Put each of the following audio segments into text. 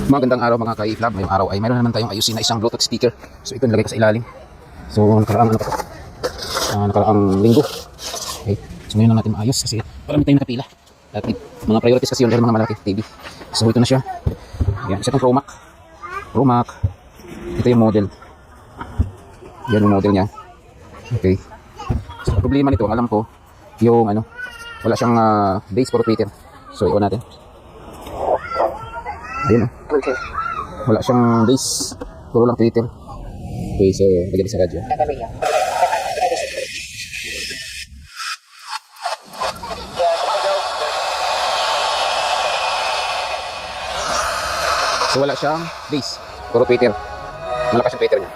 Magandang araw mga ka-i-vlog. Ngayong araw ay mayroon naman tayong ayusin na isang Bluetooth speaker. So ito nilagay ko sa ilalim. So nakaraang ano pa to? Nakaraang linggo. Okay. So ngayon lang natin maayos kasi marami tayong nakapila. At mga priorities kasi yun dahil mga malaki TV. So ito na siya. Yan, isa itong Pro Mac. Pro Mac. Ito yung model. Yan yung model niya. Okay. So problema nito, alam ko, yung ano, wala siyang base for Twitter. So iwan natin. Ayun o. Wala siyang base. Puro lang Twitter. Okay, so lagyan sa radyo. So wala siyang base. Puro Twitter. Malakas yung Twitter niya.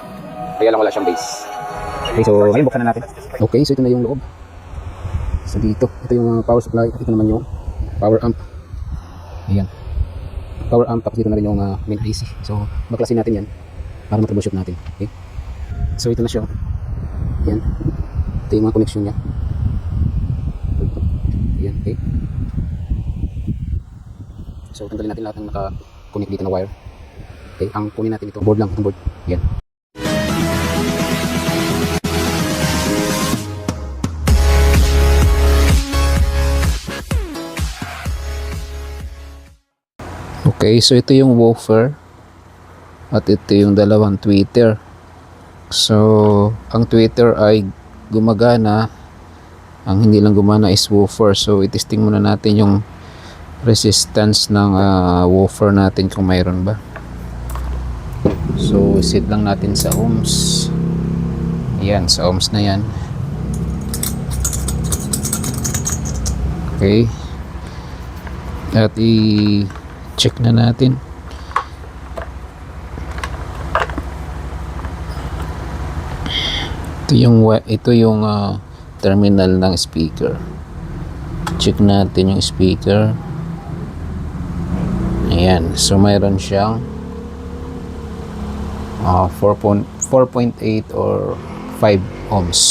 Kaya lang wala siyang base. Okay, so ngayon buksan na natin. Okay, so ito na yung loob. So dito, ito yung power supply. Ito naman yung power amp. Ayan. Power amp, tapos dito na rin yung main IC. So baklasin natin yan para matroubleshoot natin. Okay. So ito na siya. Yan. Ito yung mga connection niya. Yan. Okay. So tanggalin natin lahat ng naka-connect dito na wire. Okay. Ang kunin natin ito, board lang. Itong board. Yan. Okay, so ito yung woofer at ito yung dalawang tweeter. So, ang tweeter ay gumagana. Ang hindi lang gumana is woofer. So, itesting muna natin yung resistance ng woofer natin kung mayroon ba. So, set lang natin sa ohms. Yan, sa ohms na yan. Okay. At check na natin. Ito yung terminal ng speaker. Check natin yung speaker. Ayan, so mayroon siyang 4.8 or 5 ohms.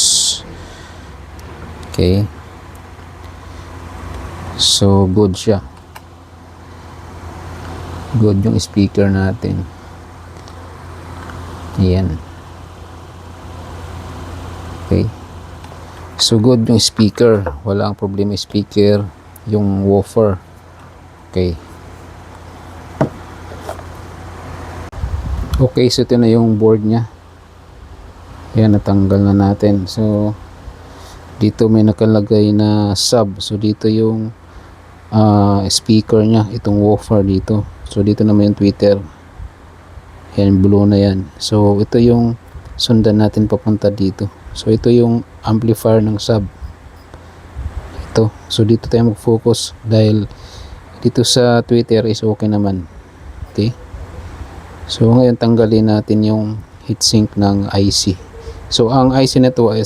Okay. So good siya. Good yung speaker natin. Ayan. Okay. So good yung speaker. Walang problema yung speaker. Yung woofer. Okay. Okay, so ito na yung board nya. Ayan, natanggal na natin. So dito may nakalagay na sub. So dito yung speaker nya. Itong woofer dito. So dito naman yung tweeter. Yan, blue na yan. So ito yung sundan natin papunta dito. So ito yung amplifier ng sub. Ito. So dito tayo mag-focus dahil dito sa tweeter is okay naman. Okay. So ngayon tanggalin natin yung heatsink ng IC. So ang IC na to ay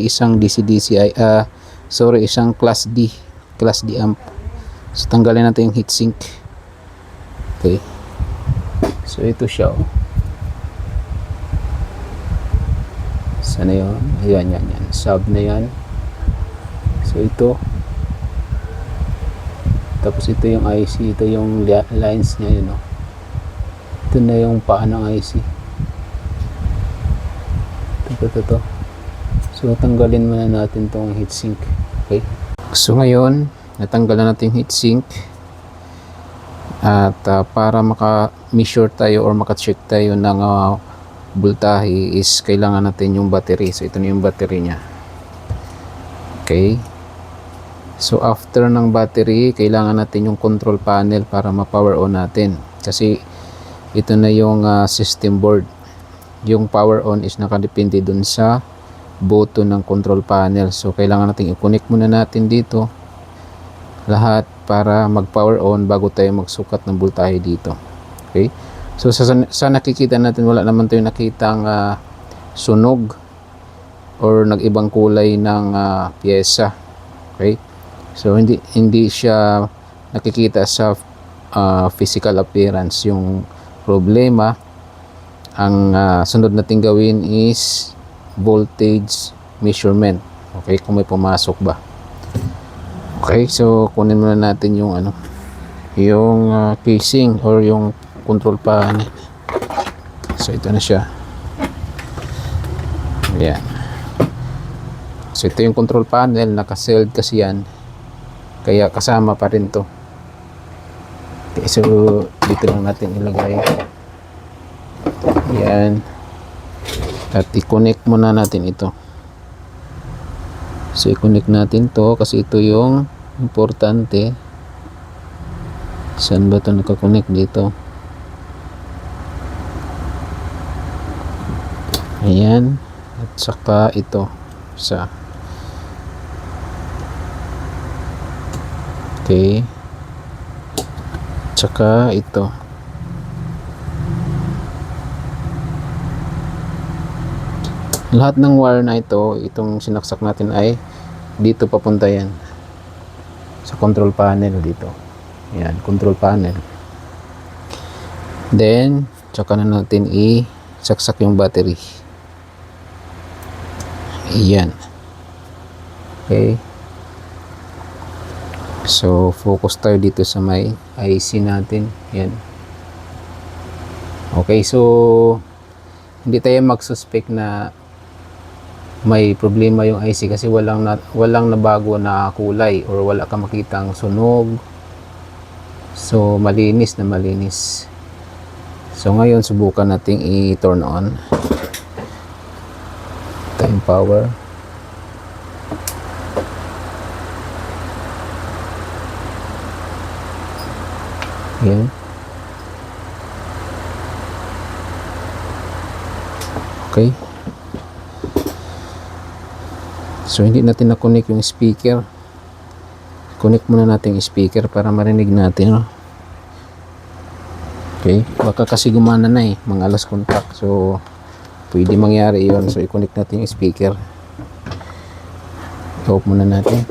isang DC-DC isang class D amp. So tanggalin natin yung heatsink. Okay. So ito siya. Sana yun? Ayan, yan. Sub na yan. So ito. Tapos ito yung IC. Ito yung lines niya yun. Ito na yung paa ng IC. Ito. So tanggalin muna natin tong heatsink. Okay. So ngayon, natanggal na natin yung heatsink. At para maka-measure tayo or maka-check tayo ng voltahe is kailangan natin yung battery. So ito na yung battery nya. Okay. So after ng battery, kailangan natin yung control panel para ma-power on natin. Kasi ito na yung system board. Yung power on is nakadepende dun sa button ng control panel. So kailangan natin i-connect muna natin dito lahat para mag-power on bago tayo magsukat ng voltahe dito. Okay? So sa nakikita natin, wala naman tayong nakitang sunog or nag-ibang kulay ng pyesa. Okay? So hindi siya nakikita sa physical appearance. Yung problema, ang sunod natin gawin is voltage measurement. Okay? Kung may pumasok ba. Okay, so kunin muna natin yung yung casing or yung control pan. So ito na siya. Ayan. So ito yung control panel, naka-sealed kasi yan. Kaya kasama pa rin to. Okay, so dito lang natin ilagay. Ayan. At i-connect muna natin ito. So i-connect natin to kasi ito yung importante. Saan ba ito nakakonect dito? Ayan. At saka ito sa okay. Tsaka ito. Lahat ng wire na ito, itong sinaksak natin ay dito papunta yan. Sa control panel dito. Yan, control panel. Then, tsaka na natin i-saksak yung battery. Yan. Okay. So, focus tayo dito sa may IC natin. Yan. Okay, so hindi tayo mag-suspect na may problema yung IC kasi walang nabago na kulay or wala ka makitang sunog. So, malinis na malinis. So, ngayon subukan nating i-turn on. Ito yung power. Yan. Okay. So, hindi natin na-connect yung speaker. Connect muna natin yung speaker para marinig natin. No? Okay. Baka kasi gumana na mga alas contact. So, pwede mangyari yun. So, i-connect natin yung speaker. I-off muna natin.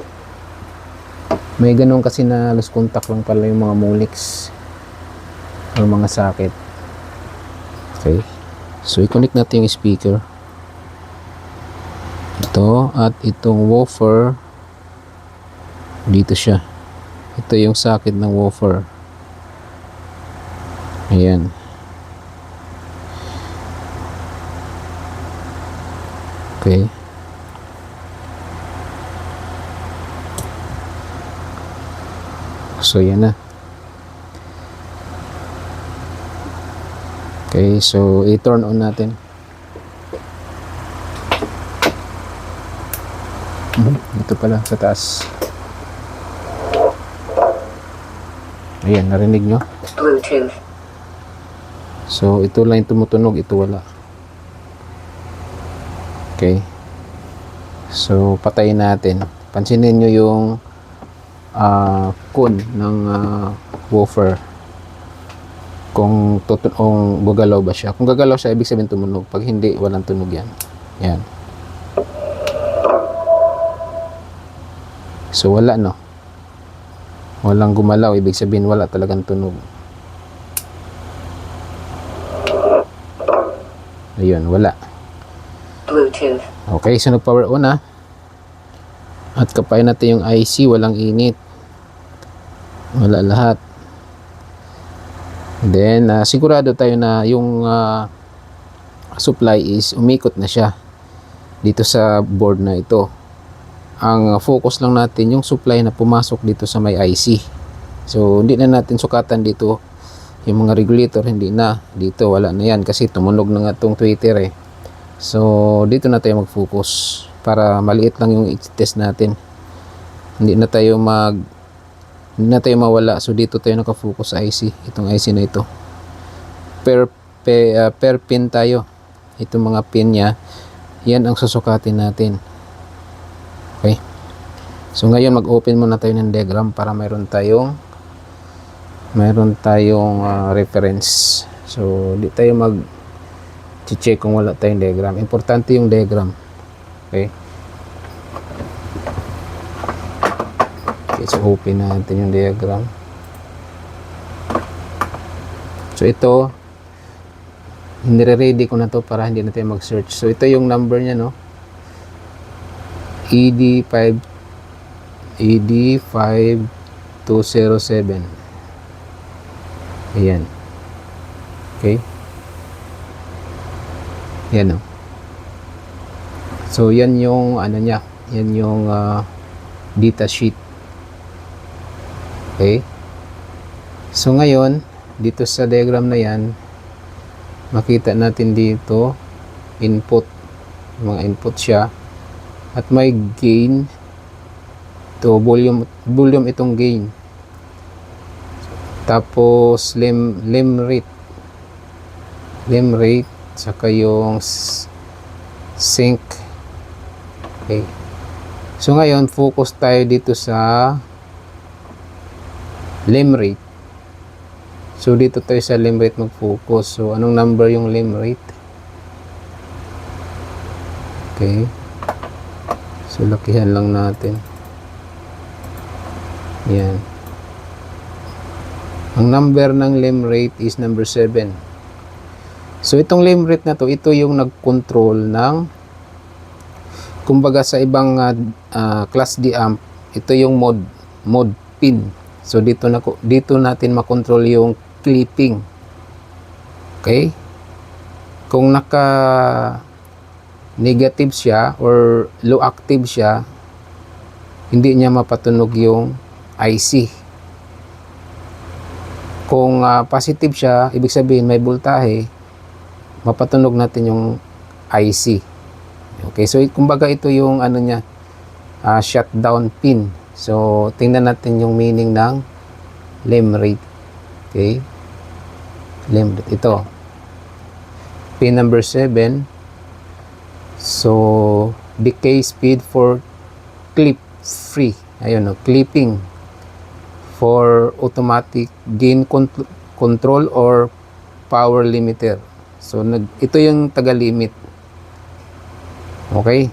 May ganun kasi na loose contact lang pala yung mga Molex or mga socket. Okay. So, i-connect natin yung speaker. Ito at itong woofer. Dito siya. Ito yung socket ng woofer. Ayan. Okay. So, yan na. Okay, so i-turn on natin. Ito pala sa taas. Ayan, narinig nyo? Bluetooth. So, ito lang yung tumutunog, ito wala. Okay. So, patayin natin. Pansinin nyo yung cone ng woofer. Kung gagalaw ba siya. Kung gagalaw siya, ibig sabihin tumunog. Pag hindi, walang tunog yan. Yan. So, wala, no? Walang gumalaw. Ibig sabihin, wala talagang tunog. Ayun, wala. Bluetooth. Okay, so nag-power on na. At kapain natin yung IC. Walang init. Wala lahat. Then, sigurado tayo na yung supply is umikot na siya dito sa board na ito. Ang focus lang natin yung supply na pumasok dito sa may IC. So, hindi na natin sukatan dito yung mga regulator, hindi na. Dito, wala na yan kasi tumunog na nga itong tweeter eh. So, dito na tayo mag-focus para maliit lang yung i-test natin. Hindi na tayo mawala. So, dito tayo nakafocus sa IC. Itong IC na ito. Per pin tayo. Itong mga pin niya, yan ang susukatin natin. Okay. So, ngayon mag-open muna tayo ng diagram para mayroon tayong reference. So, di tayo mag-check kung wala tayong diagram. Importante yung diagram. Okay. So, open natin yung diagram. So, ito, nire-ready ko na to para hindi na tayo mag-search. So, ito yung number niya, no? ED5207. Ayan. Okay? Yan o. So, yan yung ano niya. Yan yung data sheet. Okay? So, ngayon, dito sa diagram na yan, makita natin dito, input. Mga input siya. At may gain. Ito, volume itong gain. Tapos, lem rate. Lem rate. Saka yung sync. Okay. So, ngayon, focus tayo dito sa lem rate. So, dito tayo sa lem rate mag-focus. So, anong number yung lem rate? Okay. So, lakihan lang natin. Yan. Ang number ng lem rate is number 7. So, itong lem rate na to, ito yung nag-control ng, kumbaga sa ibang class D amp, ito yung mode pin. So, dito natin makontrol yung clipping. Okay? Kung naka negative siya or low active siya, hindi niya mapatunog yung IC. Kung positive siya, ibig sabihin may voltahe, mapatunog natin yung IC. Okay, so kumbaga ito yung ano niya, shutdown pin. So tingnan natin yung meaning ng lem rate. Okay, lem rate ito, pin number 7. So decay speed for clip free, ayun, no, clipping for automatic gain control or power limiter. So ito yung taga-limit. Okay,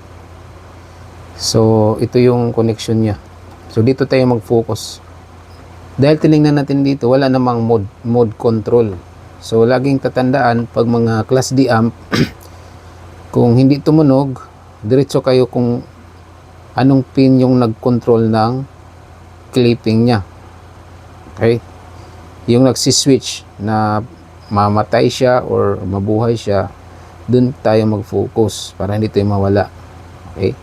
so ito yung connection niya. So dito tayo mag-focus, dahil tinignan natin dito wala namang mode control. So laging tatandaan pag mga class D amp kung hindi tumunog, diretso kayo kung anong pin yung nag-control ng clipping nya. Okay, yung nagsiswitch na mamatay siya or mabuhay siya, dun tayo mag-focus para hindi tayo mawala. Okay,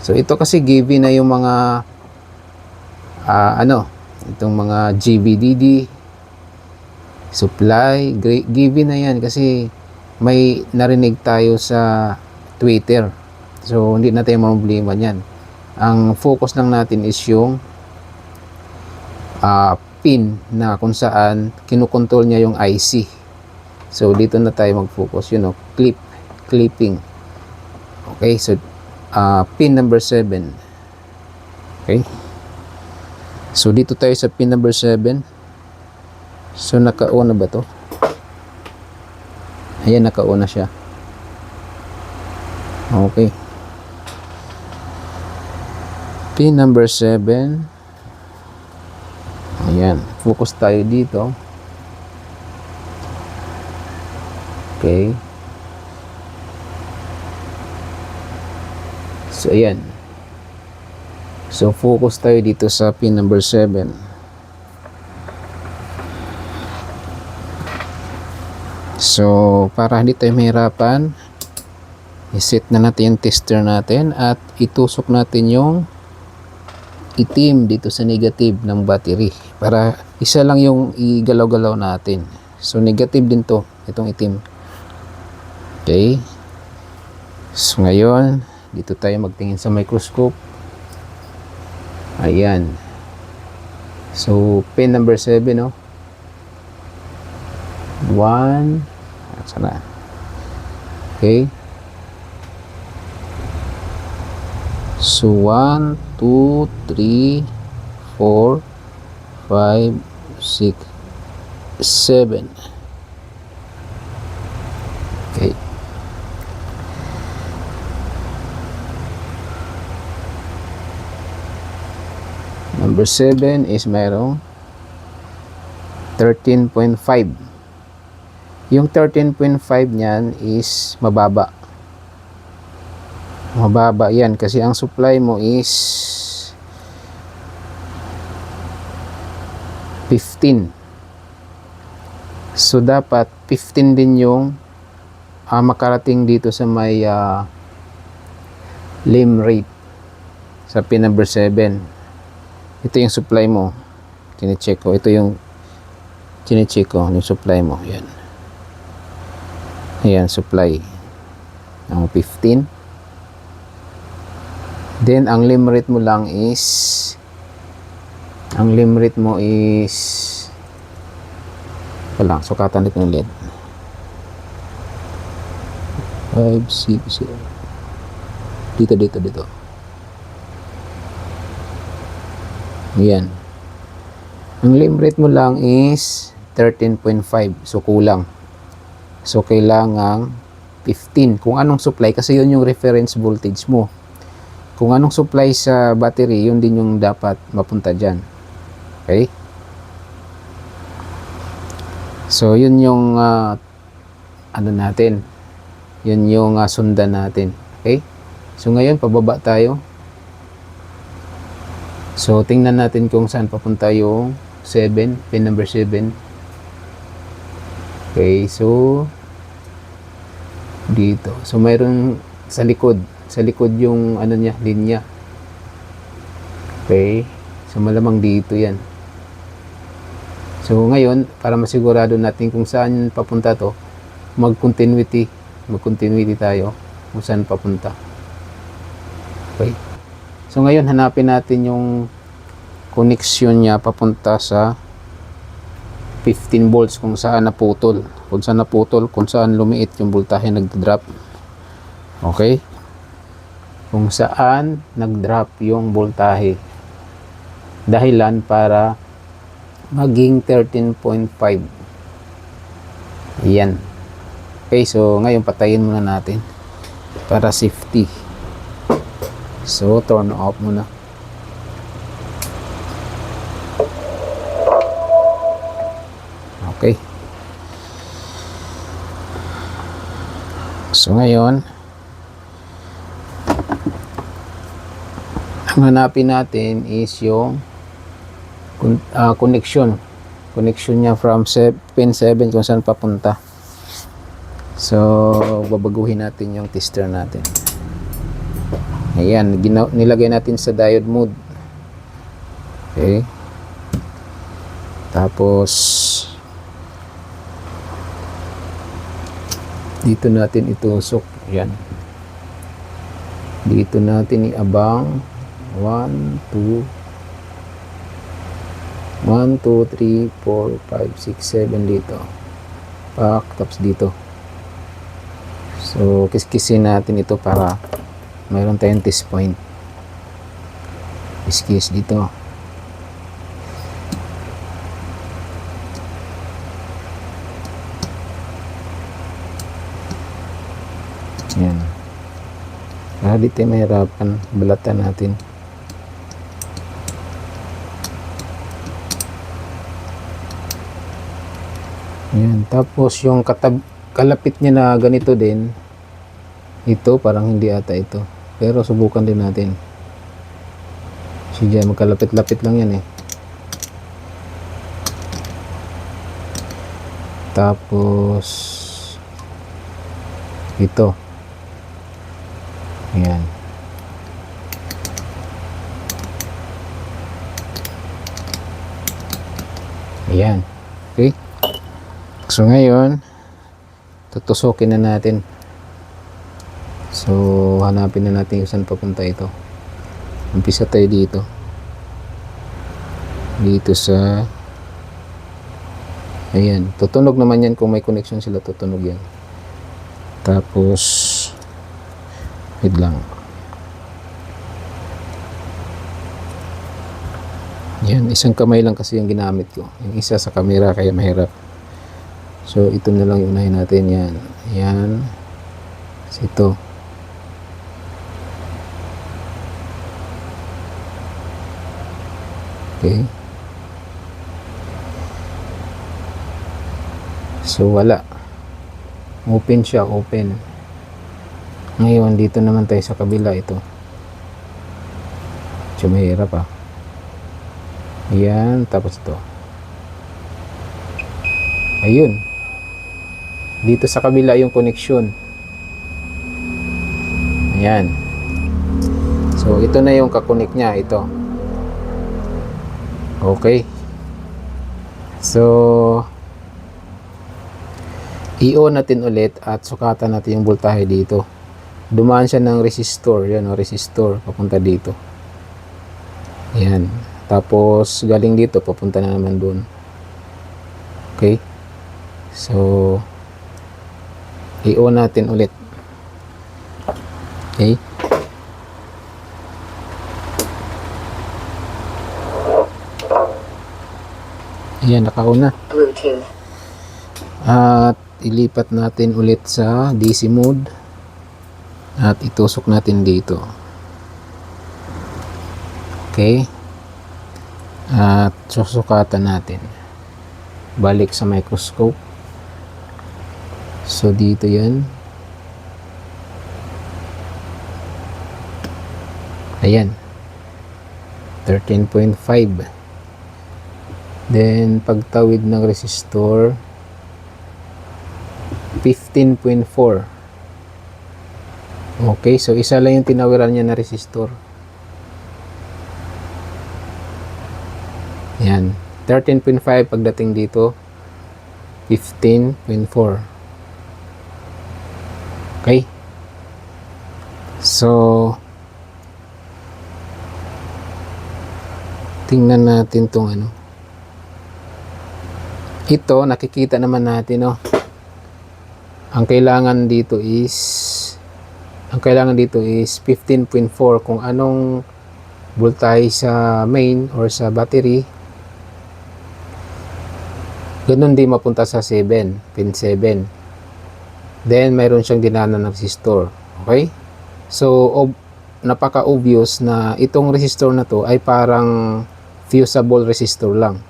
so ito kasi given na yung mga itong mga GVDD supply, given na yan kasi may narinig tayo sa Twitter. So hindi na tayo problema yan. Ang focus lang natin is yung pin na kung saan kinukontrol niya yung IC. So dito na tayo mag-focus, clipping. Okay, so pin number 7. Okay, so dito tayo sa pin number 7. So naka-on na ba to? Ayan, naka-on na siya. Okay, pin number 7. Ayan, focus tayo dito. Okay, so ayan, so focus tayo dito sa pin number 7. So para hindi tayo mahirapan, iset na natin yung tester natin at itusok natin yung itim dito sa negative ng battery para isa lang yung igalaw-galaw natin. So negative din to, itong itim. Okay, so ngayon dito tayo magtingin sa microscope. Ayan, so pin number 7, no? 1, sana. Okay, so 1, 2, 3, 4, 5, 6, 7. Okay, number 7 is mayroong 13.5. Yung 13.5 niyan is mababa. Mababa yan kasi ang supply mo is 15. So dapat 15 din yung makarating dito sa may lim rate sa pin number 7. Ito yung supply mo. Kine-check ko. Ito yung kine-check ko, yung supply mo. Yan. Ayan, supply. Ang 15. Then, ang lim rate mo lang is wala, sukatan dito ng LED. 5, 6, dito. Ayan. Ang lim rate mo lang is 13.5. So, kulang. So, kailangan 15. Kung anong supply, kasi yun yung reference voltage mo. Kung anong supply sa battery, yun din yung dapat mapunta dyan. Okay? So, yun yung natin. Yun yung sundan natin. Okay? So, ngayon, pababa tayo. So, tingnan natin kung saan papunta yung 7, pin number 7. Okay, so, dito. So, mayroon sa likod yung linya. Okay? So, malamang dito yan. So, ngayon, para masigurado natin kung saan papunta to, mag-continuity tayo kung saan papunta. Okay? So, ngayon, hanapin natin yung connection niya papunta sa 15 volts kung saan naputol. Kung saan lumiit yung voltahe nag-drop. Okay? Kung saan nag-drop yung voltahe. Dahilan para maging 13.5. Yan. Okay, so ngayon patayin muna natin para safety. So, turn off muna. Okay. So, ngayon ang hanapin natin is yung connection niya from pin 7 kung saan papunta. So, babaguhin natin yung tester natin. Ayan, nilagay natin sa diode mode. Okay. Tapos, dito natin itusok. Ayan. Dito natin iabang 1, 2, 3, 4, 5, 6, 7 dito. Tapos dito. So, kiskisin natin ito para mayroon tayong test point. Kiskis dito. Yan. Para di tayo mahirapan, balatan natin. Yan. Tapos yung kalapit niya na ganito din, ito parang hindi ata ito, pero subukan din natin. Sige, magkalapit-lapit lang yan eh. Tapos ito, ayan. Ayan. Okay. So ngayon, tutusukin na natin. So, hanapin na natin kung saan papunta ito. Umpisa tayo dito. Dito sa... Ayan. Tutunog naman yan kung may connection sila. Tutunog yan. Tapos... wait lang. Yan. Isang kamay lang kasi yung ginamit ko. Yung isa sa camera kaya mahirap. So, ito na lang yung unahin natin. Yan. Yan. Ito. Okay. So, wala. Open siya, open. Ngayon, dito naman tayo sa kabila ito. So, mahirap ah. Ayan, tapos ito. Ayun. Dito sa kabila yung connection. Ayan. So, ito na yung kakonek niya. Ito. Okay. So, i-on natin ulit at sukatan natin yung voltahe dito. Dumaan siya ng resistor. Yan o, resistor. Papunta dito. Ayan. Tapos, galing dito. Papunta na naman dun. Okay. So, i-on natin ulit. Okay. Ayan, naka-on na. Bluetooth. At ilipat natin ulit sa DC mode. At itusok natin dito. Okay. At susukatan natin. Balik sa microscope. So, dito yan. Ayan. 13.5. Then, pagtawid ng resistor, 15.4. Okay, so isa lang yung tinawiran niya na resistor. Ayan. 13.5 pagdating dito, 15.4. Okay. So, tingnan natin tong ano. Ito, nakikita naman natin, no. Ang kailangan dito is 15.4 kung anong voltahe sa main or sa battery. Ganun din mapunta sa 7, pin 7. Then mayroon siyang dinaanan ng resistor. Okay? So napaka-obvious na itong resistor na to ay parang fusible resistor lang.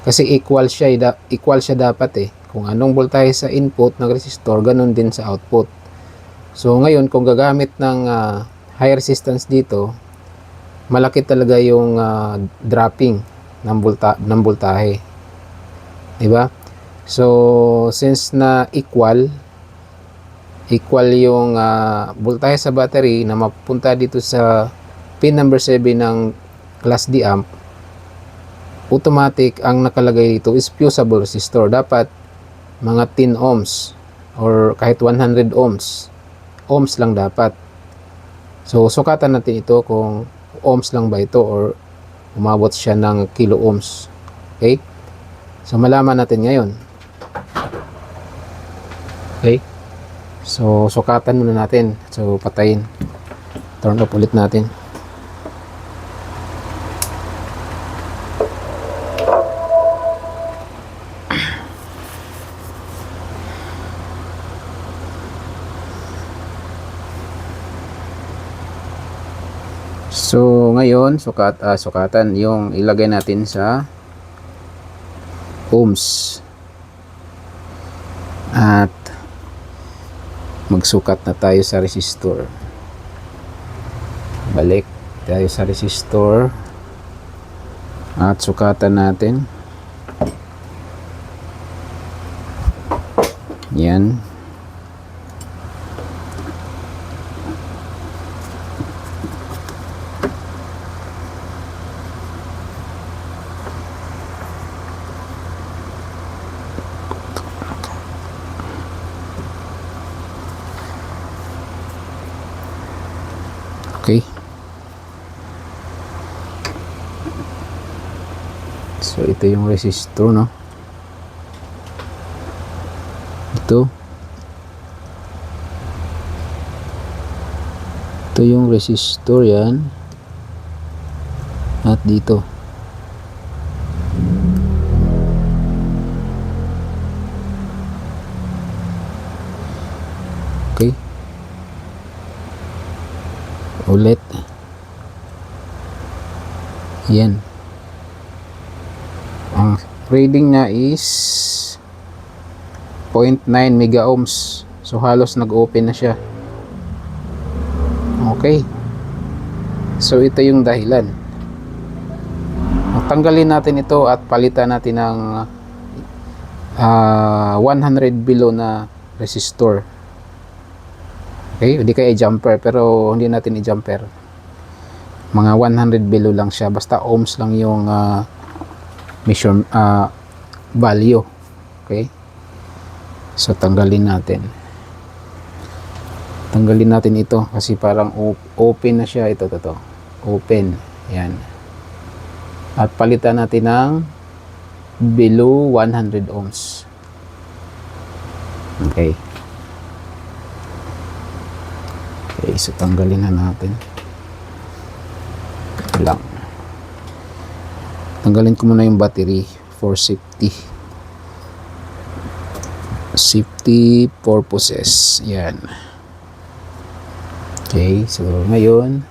Kasi equal siya dapat eh. Kung anong voltahe sa input ng resistor, ganun din sa output. So ngayon kung gagamit ng high resistance dito, malaki talaga yung dropping ng voltahe. 'Di ba? So since na equal yung voltahe sa battery na mapunta dito sa pin number 7 ng class D amp, automatic ang nakalagay dito is fusible resistor. Dapat mga 10 ohms or kahit 100 ohms lang dapat. So sukatan natin ito kung ohms lang ba ito or umabot siya ng kilo ohms. Okay, so malaman natin ngayon. Okay, so sukatan muna natin. So patayin, turn off ulit natin. So ngayon sukatan yung ilagay natin sa ohms at magsukat na tayo sa resistor. Balik tayo sa resistor at sukatan natin. Yan. Okay. So ito yung resistor, no? Ito yung resistor, yan. At dito. Okay. Ulit. Yan. Ang reading niya is 0.9 mega ohms. So halos nag-open na siya. Okay. So ito yung dahilan. Tanggalin natin ito at palitan natin ng 100 below na resistor. Okay, hindi kaya i-jumper, pero hindi natin i-jumper. Mga 100 below lang siya, basta ohms lang yung measure value. Okay, so tanggalin natin ito kasi parang open na siya. Ito open, yan, at palitan natin ng below 100 ohms. Okay, so tanggalin na natin lang. Tanggalin ko muna yung battery for safety purposes. Yan. Okay, so ngayon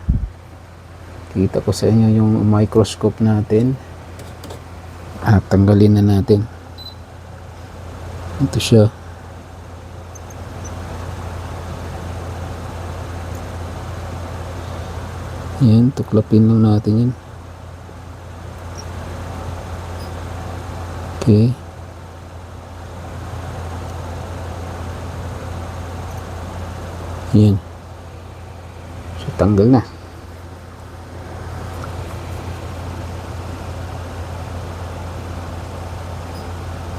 kita ko sa inyo yung microscope natin. At tanggalin na natin. Ito siya. Yan, tuklapin lang natin yan. Okay. Yan. So, tanggal na.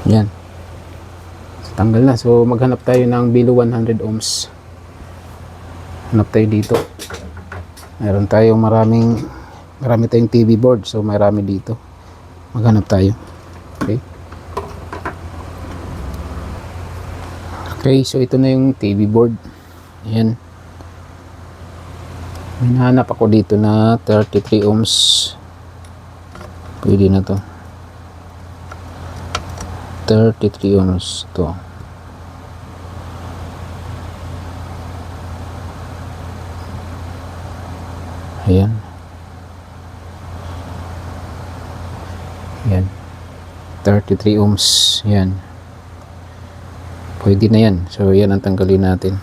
Yan. So, tanggal na. So, maghanap tayo ng below 100 ohms. Hanap tayo dito. Meron tayong marami tayong TV board. So, marami dito. Maghanap tayo. Okay. Okay, so ito na yung TV board. Ayan. May nahanap ako dito na 33 ohms. Pwede na to. 33 ohms to. Ayan. Ayan. 33 ohms. Ayan. Pwede na yan. So, yan ang tanggalin natin.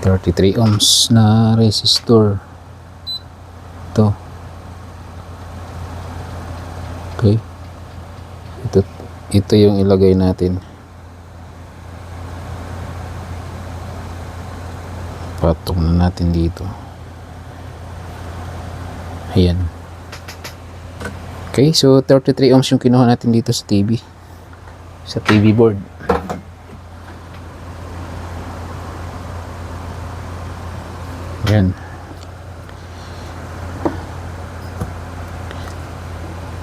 33 ohms na resistor. Ito. Okay. Ito yung ilagay natin. Patong na natin dito. Ayan. Okay, so 33 ohms yung kinuha natin dito sa TV. Sa TV board. Ayan.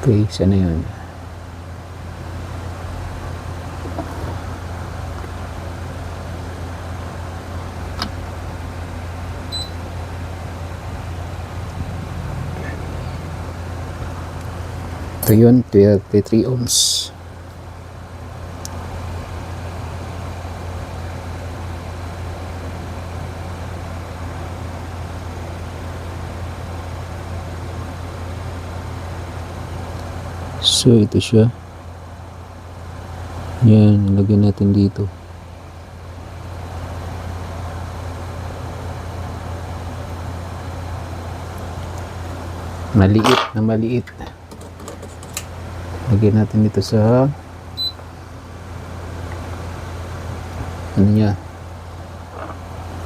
Okay, sana yun. Ito yun, 33 ohms. So, ito siya. Yan, lagyan natin dito. Maliit na maliit. Lagyan natin dito sa ano niya,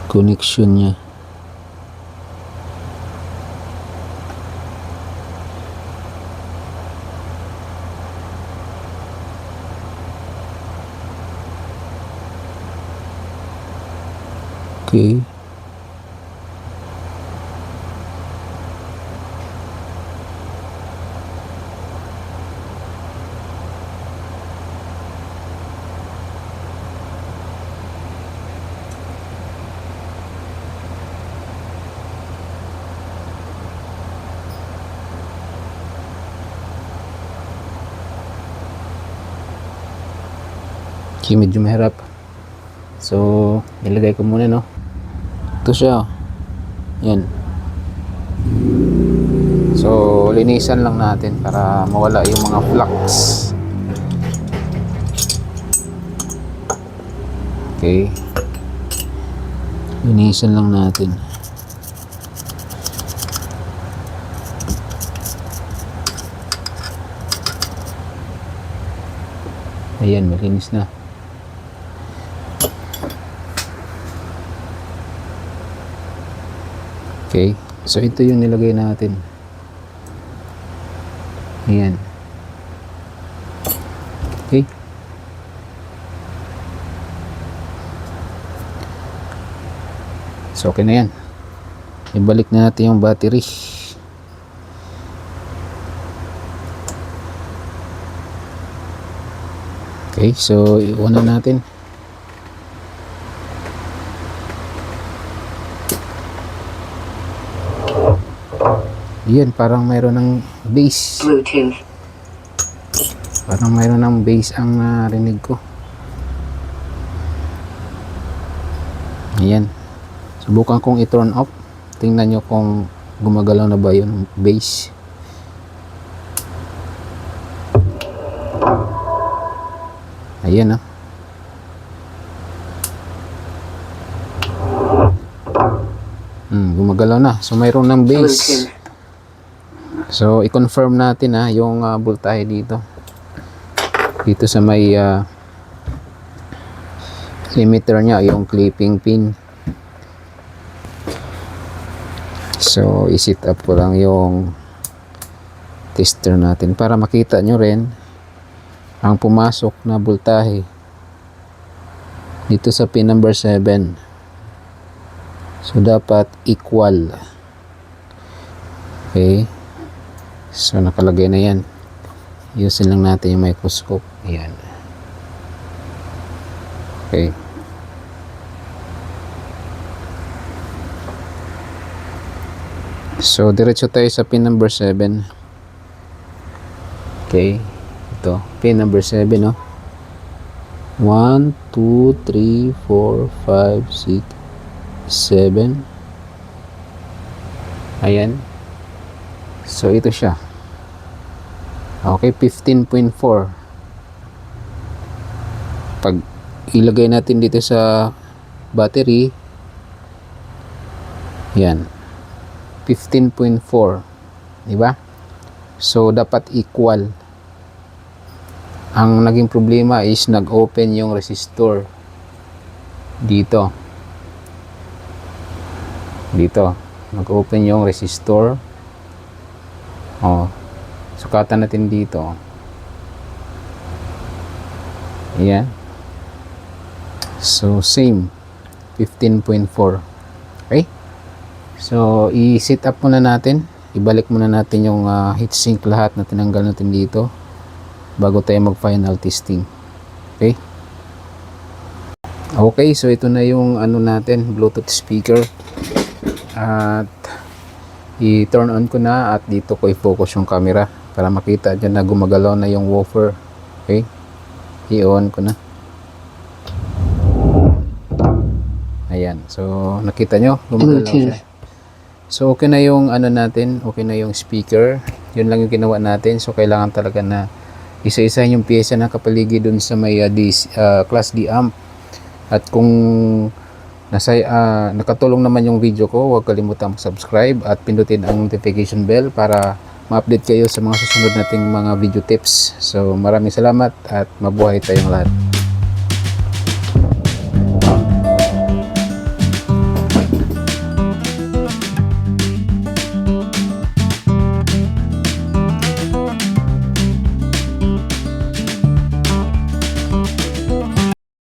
connection niya. Okay. Okay, medyo mahirap. So, nilagay ko muna, no? Ito siya. Yan. So, linisan lang natin para mawala yung mga flux. Okay. Linisan lang natin. Ayan, malinis na. Okay, so ito yung nilagay natin. Ayan. Okay. So okay na yan. Ibalik na natin yung battery. Okay, so iuna natin. Yan, parang mayroon ng bass. Bluetooth. Parang mayroon ng bass ang narinig ko. Ayan. Subukan kong i-turn off. Tingnan nyo kung gumagalaw na ba yung bass. Ayan, gumagalaw na. So mayroon ng bass. Bluetooth. So i-confirm natin yung voltahe dito. Dito sa may limiter niya, yung clipping pin. So i-set up ko lang yung tester natin para makita nyo rin ang pumasok na voltahe dito sa pin number 7. So dapat equal. Okay, so nakalagay na yan. Usin lang natin yung microscope. Ayan. Okay, so diretso tayo sa pin number 7. Okay, ito pin number 7, 1, 2, 3, 4, 5, 6, 7. Ayan. So ito siya. Okay, 15.4. Pag ilagay natin dito sa battery, yan, 15.4, di ba? So dapat equal. Ang naging problema is nag-open yung resistor dito. Nag-open yung resistor. Sukatan natin dito. Ayan. So same, 15.4. Okay, so i-set up muna natin. Ibalik muna natin yung heatsink lahat na tinanggal natin dito bago tayo mag final testing. Okay, so ito na yung natin, Bluetooth speaker. At i-turn on ko na at dito ko i-focus yung camera para makita dyan na gumagalaw na yung woofer. Okay, i-on ko na. Ayan, so nakita nyo gumagalaw siya. So okay na yung natin, okay na yung speaker. Yun lang yung ginawa natin. So kailangan talaga na isa-isa yung pyesa na kapaligid dun sa may class D amp. At kung nakatulong naman yung video ko, huwag kalimutan mag-subscribe at pindutin ang notification bell para ma-update kayo sa mga susunod nating mga video tips. So maraming salamat at mabuhay tayong lahat.